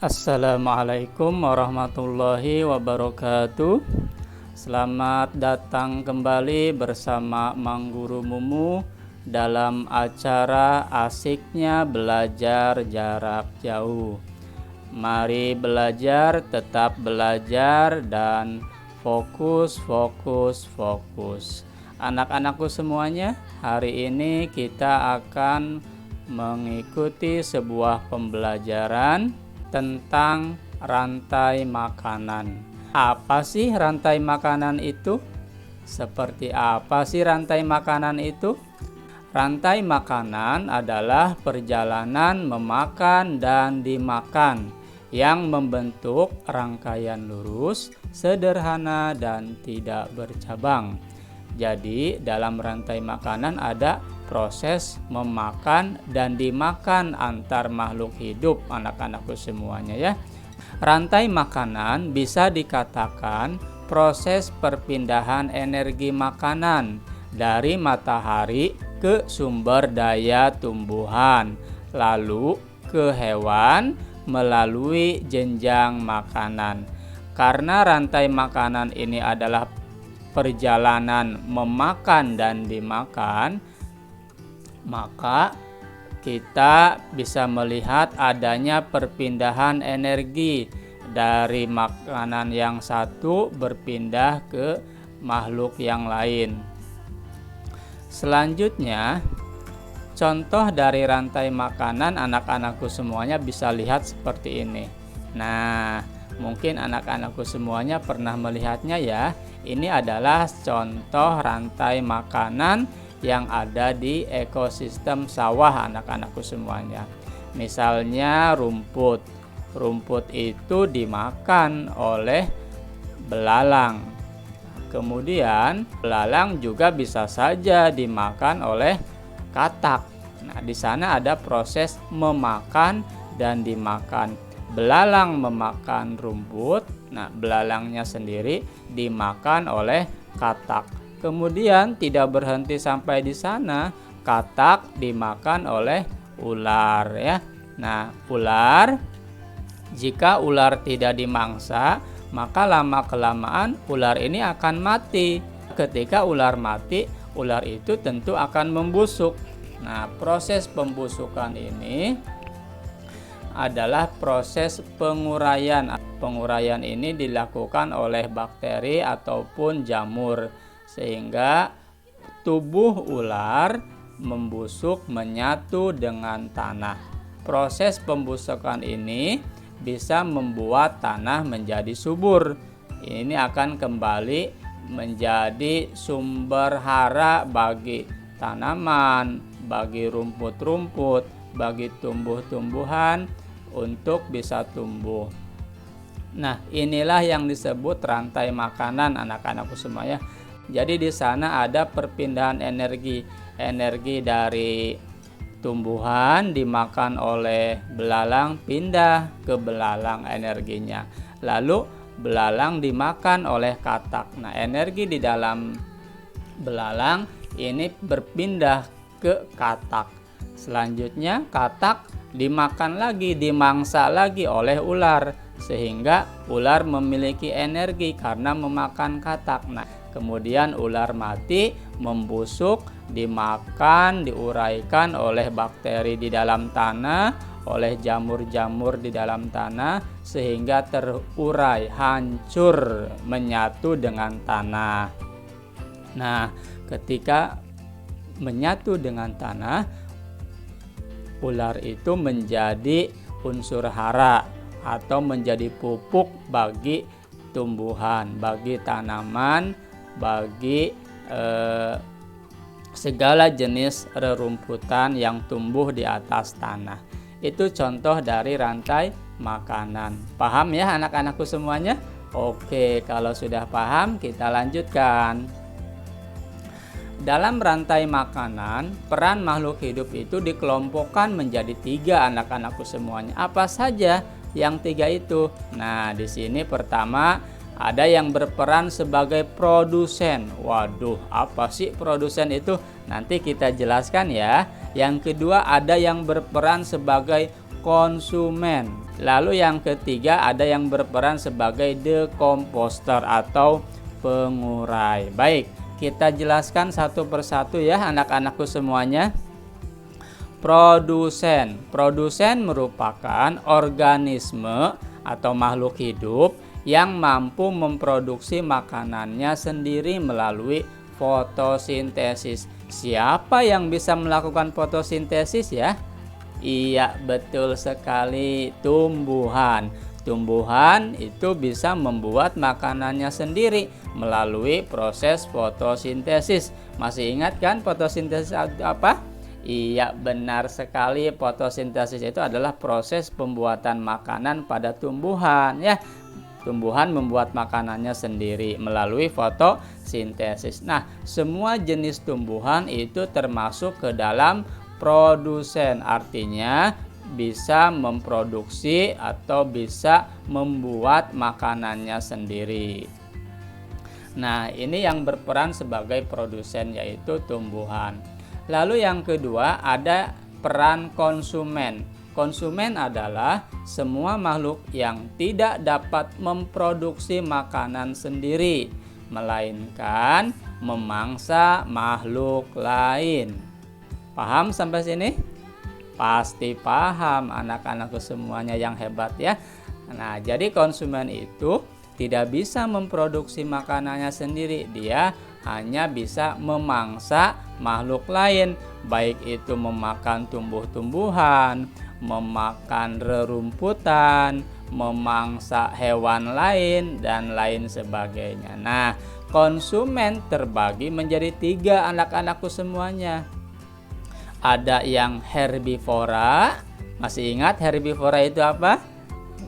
Assalamualaikum warahmatullahi wabarakatuh. Selamat datang kembali bersama Mang Guru Mumu dalam acara Asiknya Belajar Jarak Jauh. Mari belajar, tetap belajar, dan fokus. Anak-anakku semuanya, hari ini kita akan mengikuti sebuah pembelajaran tentang rantai makanan. Apa sih rantai makanan itu? Seperti apa sih rantai makanan itu? Rantai makanan adalah perjalanan memakan dan dimakan yang membentuk rangkaian lurus, sederhana, dan tidak bercabang. Jadi, dalam rantai makanan ada proses memakan dan dimakan antar makhluk hidup, anak-anakku semuanya ya. Rantai makanan bisa dikatakan proses perpindahan energi makanan dari matahari ke sumber daya tumbuhan, lalu ke hewan melalui jenjang makanan. Karena rantai makanan ini adalah perjalanan memakan dan dimakan, maka kita bisa melihat adanya perpindahan energi dari makanan yang satu berpindah ke makhluk yang lain. Selanjutnya, contoh dari rantai makanan anak-anakku semuanya bisa lihat seperti ini. Nah, mungkin anak-anakku semuanya pernah melihatnya ya. Ini adalah contoh rantai makanan yang ada di ekosistem sawah, anak-anakku semuanya. Misalnya rumput. Rumput itu dimakan oleh belalang. Kemudian belalang juga bisa saja dimakan oleh katak. Nah, di sana ada proses memakan dan dimakan. Belalang memakan rumput, nah belalangnya sendiri dimakan oleh katak. Kemudian tidak berhenti sampai di sana, katak dimakan oleh ular ya. Nah, ular, jika ular tidak dimangsa, maka lama-kelamaan ular ini akan mati. Ketika ular mati, ular itu tentu akan membusuk. Nah, proses pembusukan ini adalah proses penguraian. Penguraian ini dilakukan oleh bakteri ataupun jamur, sehingga tubuh ular membusuk menyatu dengan tanah. Proses pembusukan ini bisa membuat tanah menjadi subur. Ini akan kembali menjadi sumber hara bagi tanaman, bagi rumput-rumput, bagi tumbuh-tumbuhan untuk bisa tumbuh. Nah, inilah yang disebut rantai makanan, anak-anakku semuanya. Jadi di sana ada perpindahan energi dari tumbuhan dimakan oleh belalang, pindah ke belalang energinya. Lalu belalang dimakan oleh katak. Nah, energi di dalam belalang ini berpindah ke katak. Selanjutnya katak dimakan lagi, dimangsa lagi oleh ular, sehingga ular memiliki energi karena memakan katak. Nah, kemudian ular mati, membusuk, dimakan, diuraikan oleh bakteri di dalam tanah, oleh jamur-jamur di dalam tanah, sehingga terurai, hancur, menyatu dengan tanah. Nah, ketika menyatu dengan tanah, ular itu menjadi unsur hara atau menjadi pupuk bagi tumbuhan, bagi tanaman, bagi segala jenis rerumputan yang tumbuh di atas tanah. Itu contoh dari rantai makanan. Paham ya anak-anakku semuanya? Oke, kalau sudah paham kita lanjutkan. Dalam rantai makanan, peran makhluk hidup itu dikelompokkan menjadi 3, anak-anakku semuanya. Apa saja yang 3 itu? Nah, di sini pertama ada yang berperan sebagai produsen. Waduh, apa sih produsen itu? Nanti kita jelaskan ya. Yang kedua ada yang berperan sebagai konsumen. Lalu yang ketiga ada yang berperan sebagai decomposter atau pengurai. Baik, kita jelaskan satu persatu ya anak-anakku semuanya. Produsen. Produsen merupakan organisme atau makhluk hidup yang mampu memproduksi makanannya sendiri melalui fotosintesis. Siapa yang bisa melakukan fotosintesis ya? Iya, betul sekali, tumbuhan. Tumbuhan itu bisa membuat makanannya sendiri melalui proses fotosintesis. Masih ingat kan fotosintesis apa? Iya, benar sekali. Fotosintesis itu adalah proses pembuatan makanan pada tumbuhan ya. Tumbuhan membuat makanannya sendiri melalui fotosintesis. Nah, semua jenis tumbuhan itu termasuk ke dalam produsen, artinya bisa memproduksi atau bisa membuat makanannya sendiri. Nah, ini yang berperan sebagai produsen yaitu tumbuhan. Lalu yang kedua ada peran konsumen. Konsumen adalah semua makhluk yang tidak dapat memproduksi makanan sendiri, melainkan memangsa makhluk lain. Paham sampai sini? Pasti paham anak-anakku semuanya yang hebat ya. Nah, jadi konsumen itu tidak bisa memproduksi makanannya sendiri. Dia hanya bisa memangsa makhluk lain, baik itu memakan tumbuh-tumbuhan, memakan rerumputan, memangsa hewan lain, dan lain sebagainya. Nah, konsumen terbagi menjadi 3 anak-anakku semuanya. Ada yang herbivora. Masih ingat herbivora itu apa?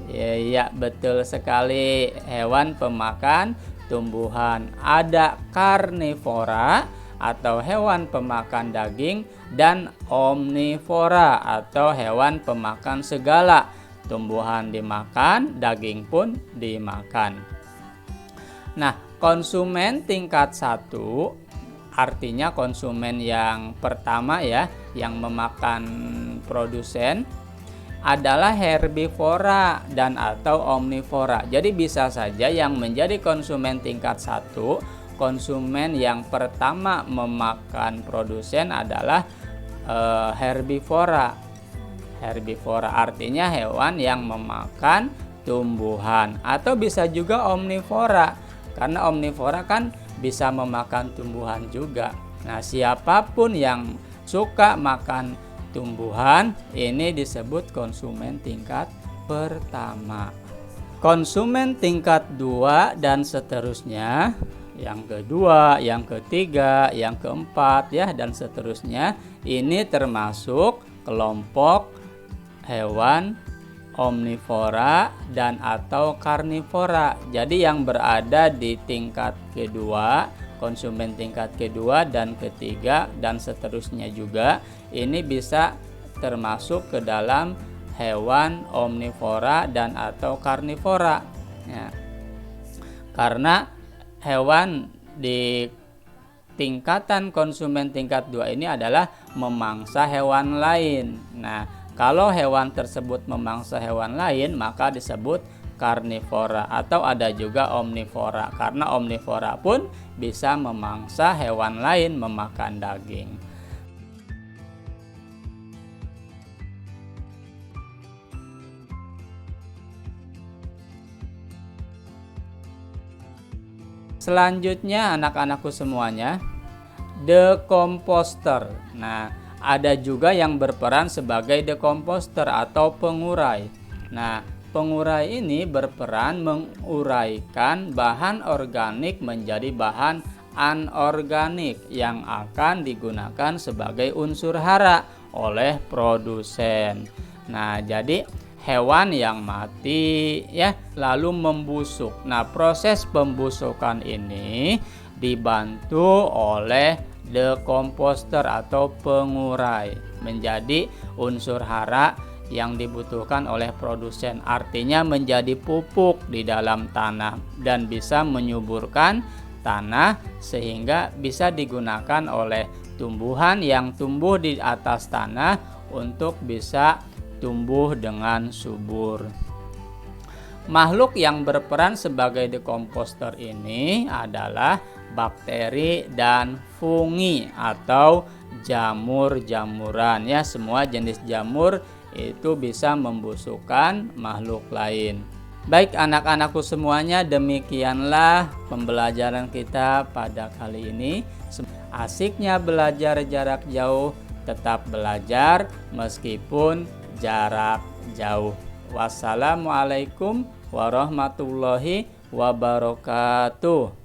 Ya, betul sekali, hewan pemakan tumbuhan. Ada karnivora atau hewan pemakan daging, dan omnivora atau hewan pemakan segala. Tumbuhan dimakan, daging pun dimakan. Nah, konsumen tingkat 1 artinya konsumen yang pertama ya, yang memakan produsen adalah herbivora dan atau omnivora. Jadi bisa saja yang menjadi konsumen tingkat 1, konsumen yang pertama memakan produsen adalah herbivora. Herbivora artinya hewan yang memakan tumbuhan, atau bisa juga omnivora. Karena omnivora kan bisa memakan tumbuhan juga. Nah, siapapun yang suka makan tumbuhan ini disebut konsumen tingkat pertama. Konsumen tingkat 2 dan seterusnya, yang kedua, yang ketiga, yang keempat ya, dan seterusnya, ini termasuk kelompok hewan omnivora dan atau karnivora. Jadi yang berada di tingkat kedua, konsumen tingkat kedua dan ketiga dan seterusnya juga, ini bisa termasuk ke dalam hewan omnivora dan atau karnivora ya. Karena hewan di tingkatan konsumen tingkat 2 ini adalah memangsa hewan lain. Nah, kalau hewan tersebut memangsa hewan lain, maka disebut karnivora, atau ada juga omnivora, karena omnivora pun bisa memangsa hewan lain memakan daging. Selanjutnya anak-anakku semuanya, decomposter. Nah, ada juga yang berperan sebagai decomposter atau pengurai. Nah, pengurai ini berperan menguraikan bahan organik menjadi bahan anorganik yang akan digunakan sebagai unsur hara oleh produsen. Nah, jadi hewan yang mati ya lalu membusuk. Nah, proses pembusukan ini dibantu oleh decomposter atau pengurai menjadi unsur hara yang dibutuhkan oleh produsen, artinya menjadi pupuk di dalam tanah dan bisa menyuburkan tanah sehingga bisa digunakan oleh tumbuhan yang tumbuh di atas tanah untuk bisa tumbuh dengan subur. Makhluk yang berperan sebagai dekomposter ini adalah bakteri dan fungi atau jamur-jamuran ya. Semua jenis jamur itu bisa membusukkan makhluk lain. Baik anak-anakku semuanya, demikianlah pembelajaran kita pada kali ini. Asiknya belajar jarak jauh, tetap belajar meskipun jarak jauh. Wassalamualaikum warahmatullahi wabarakatuh.